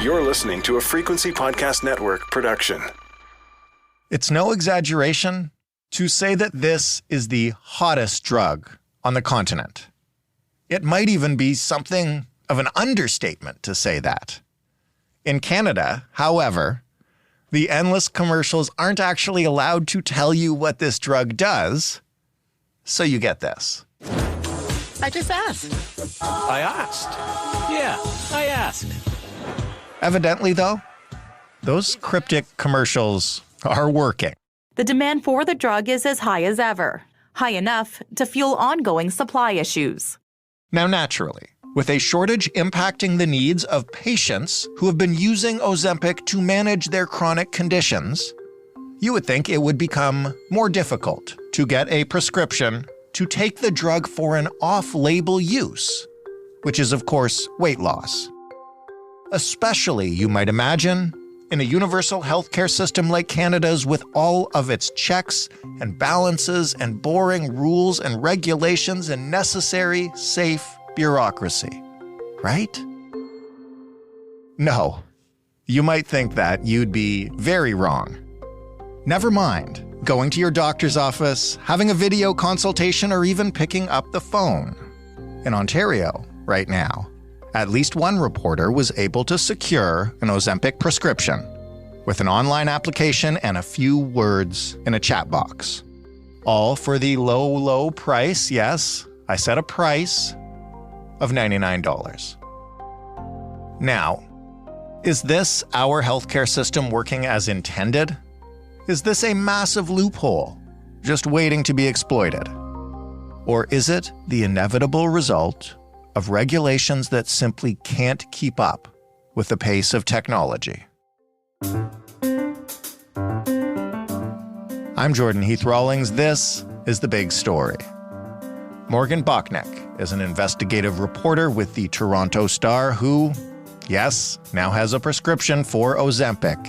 You're listening to a Frequency Podcast Network production. It's no exaggeration to say that this is the hottest drug on the continent. It might even be something of an understatement to say that. In Canada, however, the endless commercials aren't actually allowed to tell you what this drug does, so you get this. I just asked. I asked. Yeah, I asked. Evidently, though, those cryptic commercials are working. The demand for the drug is as high as ever, high enough to fuel ongoing supply issues. Now, naturally, with a shortage impacting the needs of patients who have been using Ozempic to manage their chronic conditions, you would think it would become more difficult to get a prescription to take the drug for an off-label use, which is, of course, weight loss. Especially, you might imagine, in a universal healthcare system like Canada's with all of its checks and balances and boring rules and regulations and necessary, safe bureaucracy, right? No, you might think that you'd be very wrong. Never mind going to your doctor's office, having a video consultation, or even picking up the phone. In Ontario, right now, at least one reporter was able to secure an Ozempic prescription with an online application and a few words in a chat box. All for the low, low price, yes, I said a price, of $99. Now, is this our healthcare system working as intended? Is this a massive loophole just waiting to be exploited? Or is it the inevitable result of regulations that simply can't keep up with the pace of technology? I'm Jordan Heath Rawlings. This is The Big Story. Morgan Bocknek is an investigative reporter with the Toronto Star who, yes, now has a prescription for Ozempic.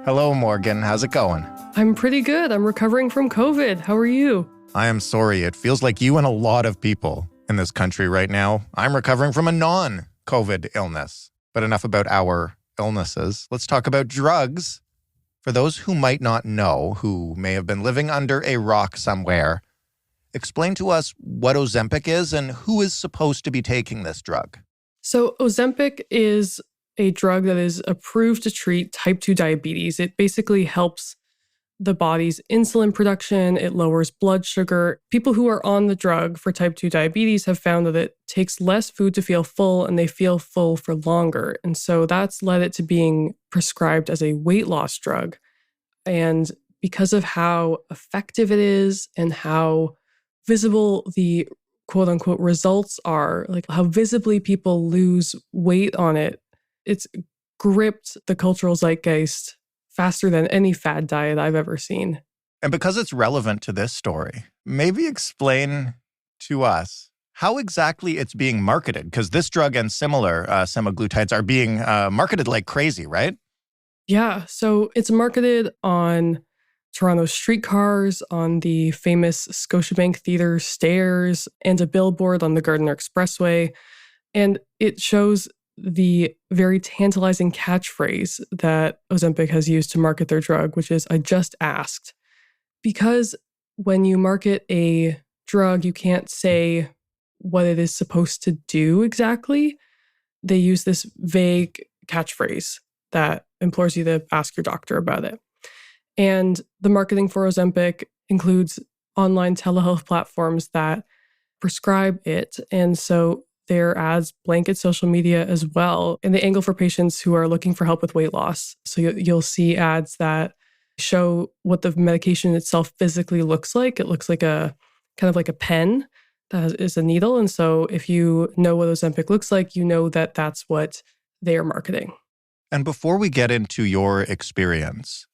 Hello, Morgan. How's it going? I'm pretty good. I'm recovering from COVID. How are you? I am sorry. It feels like you and a lot of people in this country right now. I'm recovering from a non-COVID illness. But enough about our illnesses. Let's talk about drugs. For those who might not know, who may have been living under a rock somewhere, explain to us what Ozempic is and who is supposed to be taking this drug. So Ozempic is a drug that is approved to treat type 2 diabetes. It basically helps the body's insulin production. It lowers blood sugar. People who are on the drug for type 2 diabetes have found that it takes less food to feel full and they feel full for longer. And so that's led it to being prescribed as a weight loss drug. And because of how effective it is and how visible the quote unquote results are, like how visibly people lose weight on it, it's gripped the cultural zeitgeist faster than any fad diet I've ever seen. And because it's relevant to this story, maybe explain to us how exactly it's being marketed, because this drug and similar semaglutides are being marketed like crazy, right? Yeah, so it's marketed on Toronto streetcars, on the famous Scotiabank Theatre stairs, and a billboard on the Gardiner Expressway. And it shows the very tantalizing catchphrase that Ozempic has used to market their drug, which is, "I just asked." Because when you market a drug, you can't say what it is supposed to do exactly. They use this vague catchphrase that implores you to ask your doctor about it. And the marketing for Ozempic includes online telehealth platforms that prescribe it. And so their ads blanket social media as well. And they angle for patients who are looking for help with weight loss. So you'll see ads that show what the medication itself physically looks like. It looks like a kind of like a pen that is a needle. And so if you know what Ozempic looks like, you know that that's what they are marketing. And before we get into your experience,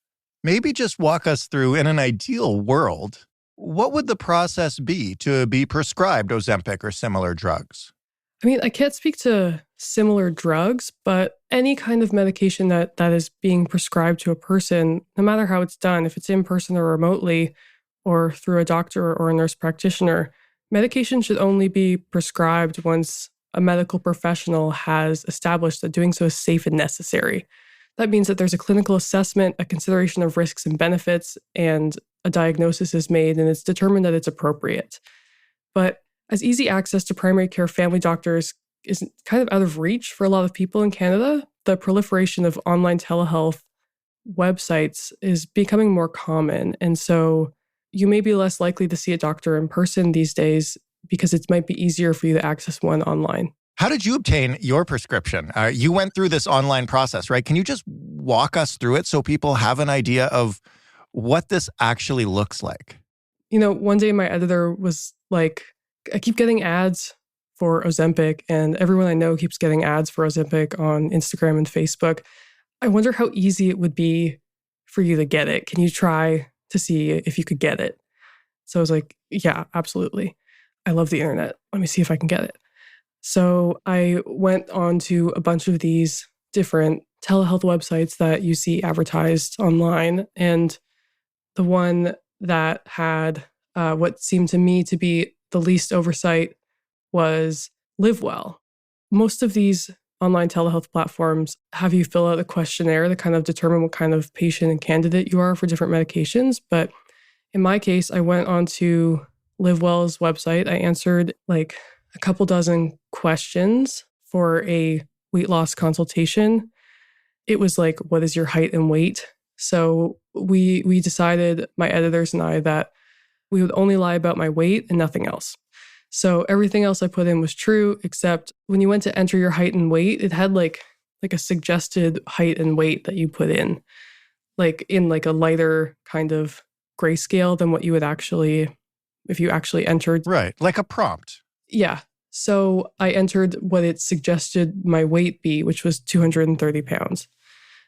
maybe just walk us through, in an ideal world, what would the process be to be prescribed Ozempic or similar drugs? I mean, I can't speak to similar drugs, but any kind of medication that is being prescribed to a person, no matter how it's done, if it's in person or remotely, or through a doctor or a nurse practitioner, medication should only be prescribed once a medical professional has established that doing so is safe and necessary. That means that there's a clinical assessment, a consideration of risks and benefits, and a diagnosis is made, and it's determined that it's appropriate. But as easy access to primary care family doctors is kind of out of reach for a lot of people in Canada, the proliferation of online telehealth websites is becoming more common. And so you may be less likely to see a doctor in person these days because it might be easier for you to access one online. How did you obtain your prescription? You went through this online process, right? Can you just walk us through it so people have an idea of what this actually looks like? You know, one day my editor was like, I keep getting ads for Ozempic, and everyone I know keeps getting ads for Ozempic on Instagram and Facebook. I wonder how easy it would be for you to get it. Can you try to see if you could get it? So I was like, yeah, absolutely. I love the internet. Let me see if I can get it. So I went on to a bunch of these different telehealth websites that you see advertised online. And the one that had what seemed to me to be the least oversight was LiveWell. Most of these online telehealth platforms have you fill out a questionnaire to kind of determine what kind of patient and candidate you are for different medications. But in my case, I went onto LiveWell's website. I answered like a couple dozen questions for a weight loss consultation. It was like, what is your height and weight? So we decided, my editors and I, that we would only lie about my weight and nothing else. So everything else I put in was true, except when you went to enter your height and weight, it had like a suggested height and weight that you put in, like in like a lighter kind of grayscale than what you would actually, if you actually entered. Right, like a prompt. Yeah. So I entered what it suggested my weight be, which was 230 pounds.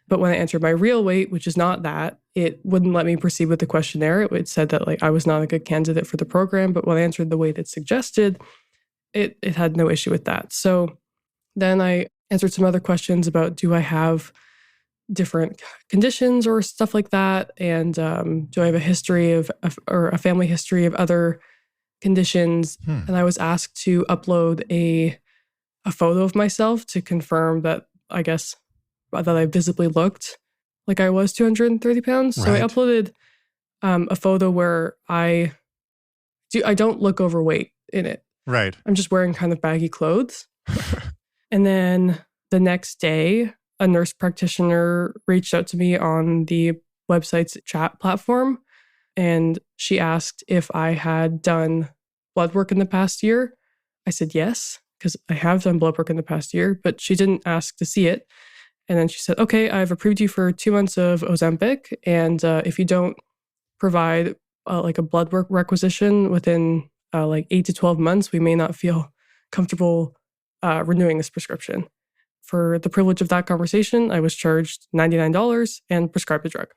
But when I entered my real weight, which is not that, it wouldn't let me proceed with the questionnaire. It said that like I was not a good candidate for the program. But when I entered the weight it suggested, it had no issue with that. So then I answered some other questions about, do I have different conditions or stuff like that? And do I have a history of or a family history of other conditions? And I was asked to upload a photo of myself to confirm that, I guess, that I visibly looked like I was 230 pounds. So I uploaded a photo where I don't look overweight in it. Right. I'm just wearing kind of baggy clothes. And then the next day, a nurse practitioner reached out to me on the website's chat platform. And she asked if I had done blood work in the past year. I said yes, because I have done blood work in the past year, but she didn't ask to see it. And then she said, okay, I've approved you for 2 months of Ozempic. And if you don't provide like a blood work requisition within like 8 to 12 months, we may not feel comfortable renewing this prescription. For the privilege of that conversation, I was charged $99 and prescribed the drug.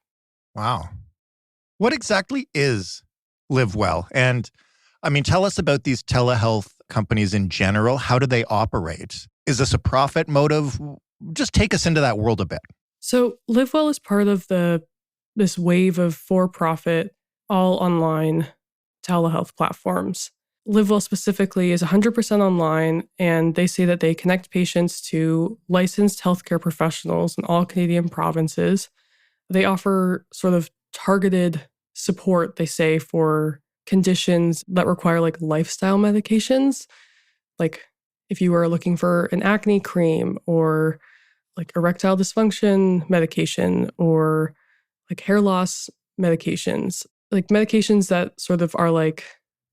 Wow. What exactly is LiveWell? And I mean, tell us about these telehealth companies in general. How do they operate? Is this a profit motive? Just take us into that world a bit. So LiveWell is part of this wave of for-profit, all online telehealth platforms. LiveWell specifically is 100% online, and they say that they connect patients to licensed healthcare professionals in all Canadian provinces. They offer sort of targeted support, they say, for conditions that require like lifestyle medications. Like if you are looking for an acne cream or like erectile dysfunction medication or like hair loss medications, like medications that sort of are like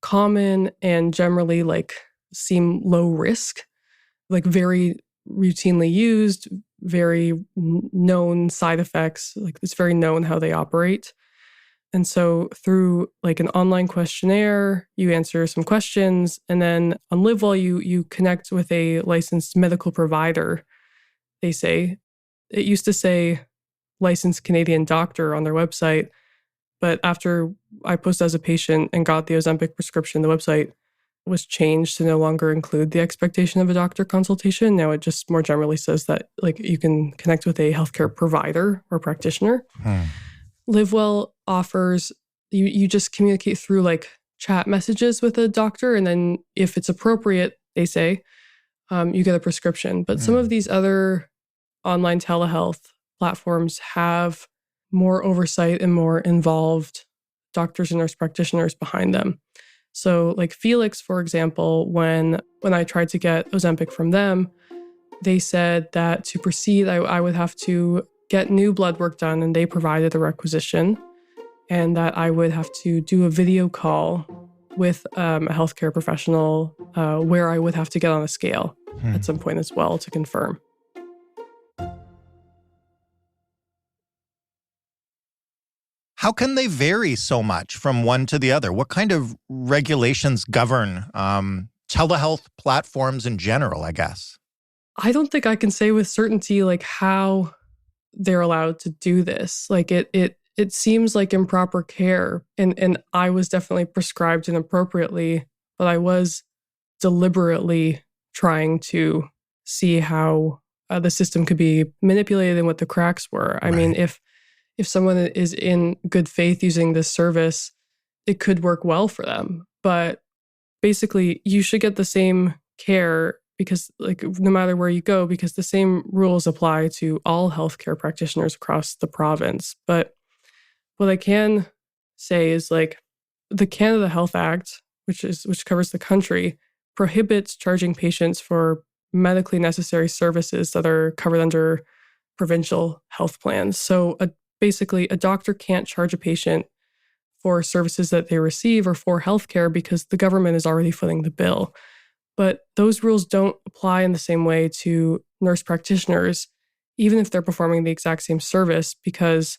common and generally like seem low risk, like very routinely used, very known side effects, like it's very known how they operate. And so through like an online questionnaire, you answer some questions, and then on LiveWell, you connect with a licensed medical provider. They say, it used to say licensed Canadian doctor on their website, but after I posted as a patient and got the Ozempic prescription, the website was changed to no longer include the expectation of a doctor consultation. Now it just more generally says that like you can connect with a healthcare provider or practitioner. LiveWell offers, you just communicate through like chat messages with a doctor. And then if it's appropriate, they say, you get a prescription. But some of these other online telehealth platforms have more oversight and more involved doctors and nurse practitioners behind them. So like Felix, for example, when I tried to get Ozempic from them, they said that to proceed, I would have to get new blood work done, and they provided a requisition, and that I would have to do a video call with a healthcare professional where I would have to get on a scale at some point as well to confirm. How can they vary so much from one to the other? What kind of regulations govern telehealth platforms in general, I guess? I don't think I can say with certainty like how they're allowed to do this. Like it seems like improper care, and I was definitely prescribed inappropriately, but I was deliberately trying to see how the system could be manipulated and what the cracks were. I mean, if someone is in good faith using this service, it could work well for them. But basically, you should get the same care because, like, no matter where you go, because the same rules apply to all healthcare practitioners across the province. But what I can say is, like, the Canada Health Act, which covers the country, prohibits charging patients for medically necessary services that are covered under provincial health plans. So basically, a doctor can't charge a patient for services that they receive or for healthcare because the government is already footing the bill. But those rules don't apply in the same way to nurse practitioners, even if they're performing the exact same service, because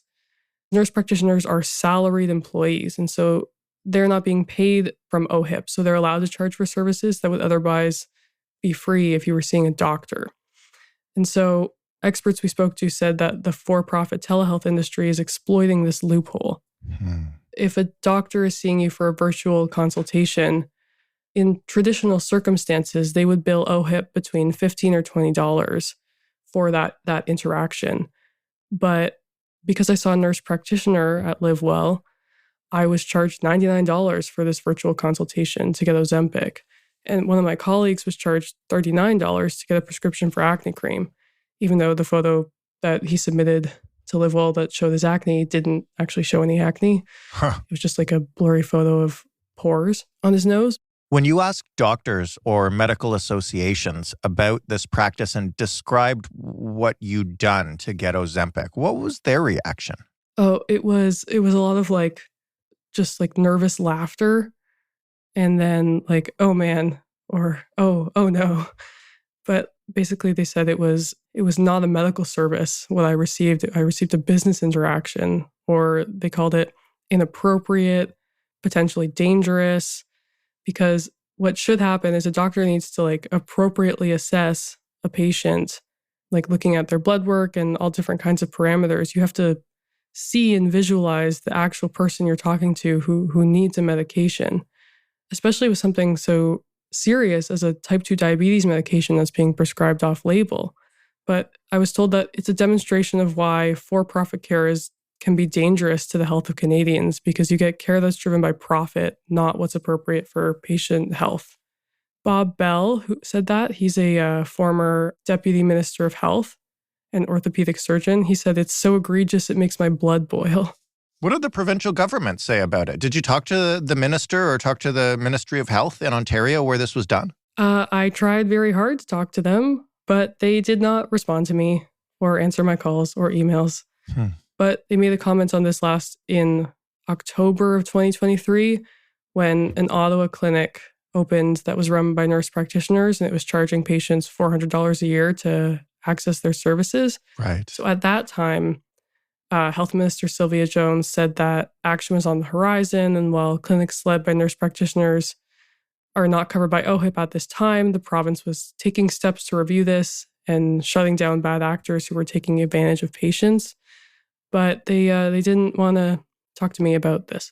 nurse practitioners are salaried employees. And so they're not being paid from OHIP. So they're allowed to charge for services that would otherwise be free if you were seeing a doctor. And so experts we spoke to said that the for-profit telehealth industry is exploiting this loophole. If a doctor is seeing you for a virtual consultation, in traditional circumstances, they would bill OHIP between $15 or $20 for that interaction. But because I saw a nurse practitioner at LiveWell, I was charged $99 for this virtual consultation to get Ozempic. And one of my colleagues was charged $39 to get a prescription for acne cream, even though the photo that he submitted to LiveWell that showed his acne didn't actually show any acne. It was just like a blurry photo of pores on his nose. When you asked doctors or medical associations about this practice and described what you'd done to get Ozempic, what was their reaction? Oh, it was a lot of just nervous laughter, and then oh man, or oh no. But basically they said it was not a medical service what I received. I received a business interaction, or they called it inappropriate, potentially dangerous. Because what should happen is a doctor needs to appropriately assess a patient, looking at their blood work and all different kinds of parameters. You have to see and visualize the actual person you're talking to who needs a medication, especially with something so serious as a type 2 diabetes medication that's being prescribed off label. But I was told that it's a demonstration of why for-profit care can be dangerous to the health of Canadians, because you get care that's driven by profit, not what's appropriate for patient health. Bob Bell, who said that, he's a former deputy minister of health and orthopedic surgeon. He said, it's so egregious, it makes my blood boil. What did the provincial government say about it? Did you talk to the minister or talk to the Ministry of Health in Ontario where this was done? I tried very hard to talk to them, but they did not respond to me or answer my calls or emails. But they made a comment on this last in October of 2023 when an Ottawa clinic opened that was run by nurse practitioners, and it was charging patients $400 a year to access their services. Right. So at that time, Health Minister Sylvia Jones said that action was on the horizon, and while clinics led by nurse practitioners are not covered by OHIP at this time, the province was taking steps to review this and shutting down bad actors who were taking advantage of patients. But they didn't want to talk to me about this.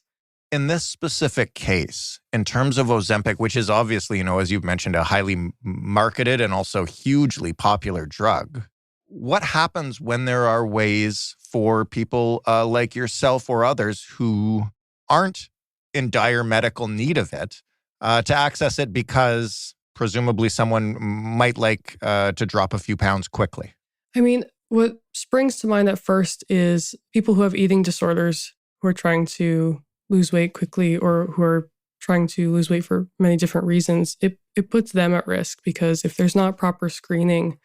In this specific case, in terms of Ozempic, which is obviously, as you've mentioned, a highly marketed and also hugely popular drug, what happens when there are ways for people like yourself or others who aren't in dire medical need of it to access it because presumably someone might like to drop a few pounds quickly. I mean, what springs to mind at first is people who have eating disorders who are trying to lose weight quickly or who are trying to lose weight for many different reasons. It puts them at risk because if there's not proper screening,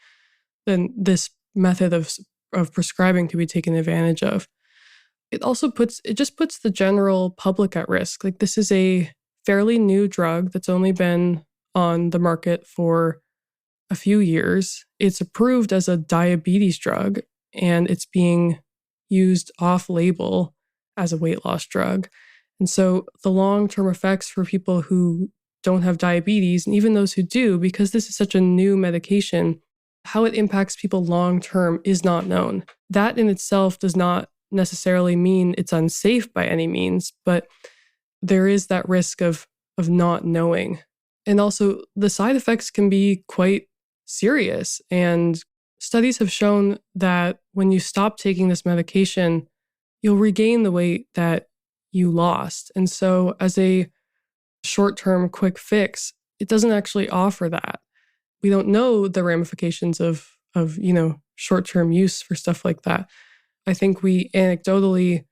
then this method of prescribing could be taken advantage of. It just puts the general public at risk. Like, this is a fairly new drug that's only been on the market for a few years. It's approved as a diabetes drug, and it's being used off-label as a weight loss drug. And so the long-term effects for people who don't have diabetes, and even those who do, because this is such a new medication, how it impacts people long-term is not known. That in itself does not necessarily mean it's unsafe by any means, but there is that risk of not knowing. And also, the side effects can be quite serious. And studies have shown that when you stop taking this medication, you'll regain the weight that you lost. And so as a short-term quick fix, it doesn't actually offer that. We don't know the ramifications of short-term use for stuff like that. I think we anecdotally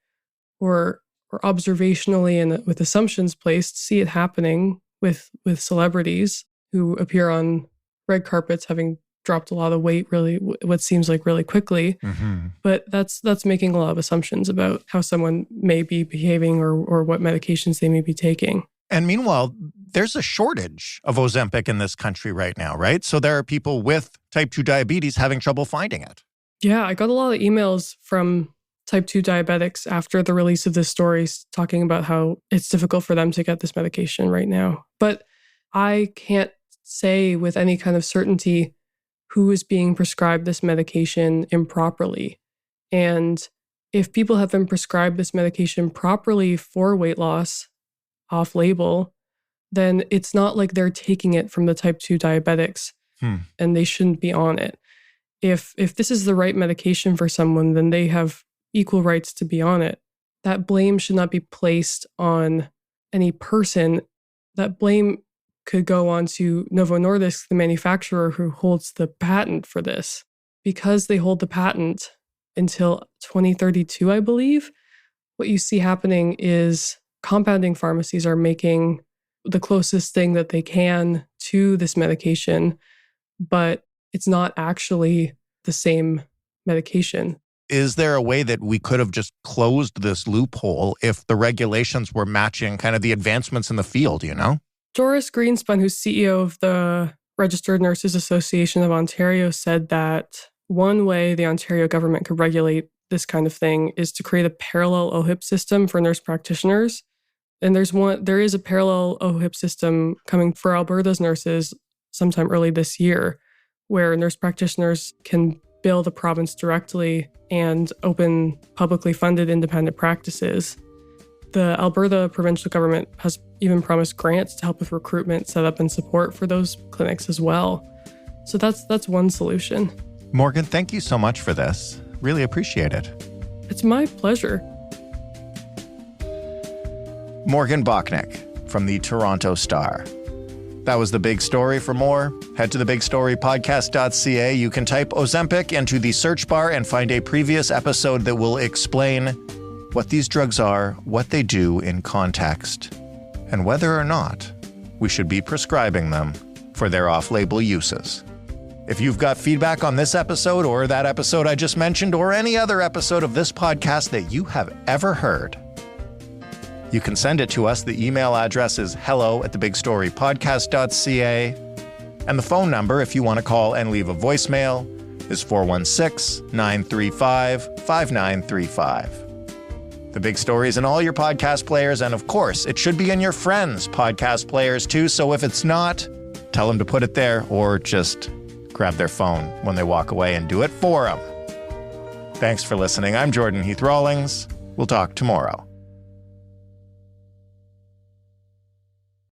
or observationally and with assumptions placed see it happening with celebrities who appear on red carpets having dropped a lot of weight really what seems like really quickly. Mm-hmm. But that's making a lot of assumptions about how someone may be behaving or what medications they may be taking. And meanwhile, there's a shortage of Ozempic in this country right now, right? So there are people with type 2 diabetes having trouble finding it. Yeah, I got a lot of emails from type 2 diabetics after the release of this story talking about how it's difficult for them to get this medication right now. But I can't say with any kind of certainty who is being prescribed this medication improperly. And if people have been prescribed this medication properly for weight loss off-label, then it's not like they're taking it from the type 2 diabetics and they shouldn't be on it. If this is the right medication for someone, then they have equal rights to be on it. That blame should not be placed on any person. That blame could go on to Novo Nordisk, the manufacturer who holds the patent for this. Because they hold the patent until 2032, I believe, what you see happening is compounding pharmacies are making the closest thing that they can to this medication, but it's not actually the same medication. Is there a way that we could have just closed this loophole if the regulations were matching kind of the advancements in the field, you know? Doris Greenspun, who's CEO of the Registered Nurses Association of Ontario, said that one way the Ontario government could regulate this kind of thing is to create a parallel OHIP system for nurse practitioners. And there is a parallel OHIP system coming for Alberta's nurses sometime early this year, where nurse practitioners can bill the province directly and open publicly funded independent practices. The Alberta provincial government has even promised grants to help with recruitment, setup, and support for those clinics as well. So that's one solution. Morgan, thank you so much for this. Really appreciate it. It's my pleasure. Morgan Bocknek from the Toronto Star. That was The Big Story. For more, head to thebigstorypodcast.ca. You can type Ozempic into the search bar and find a previous episode that will explain what these drugs are, what they do in context, and whether or not we should be prescribing them for their off-label uses. If you've got feedback on this episode or that episode I just mentioned or any other episode of this podcast that you have ever heard, you can send it to us. The email address is hello@thebigstorypodcast.ca. And the phone number, if you want to call and leave a voicemail, is 416-935-5935. The Big Story is in all your podcast players, and of course, it should be in your friends' podcast players too. So if it's not, tell them to put it there or just grab their phone when they walk away and do it for them. Thanks for listening. I'm Jordan Heath Rawlings. We'll talk tomorrow.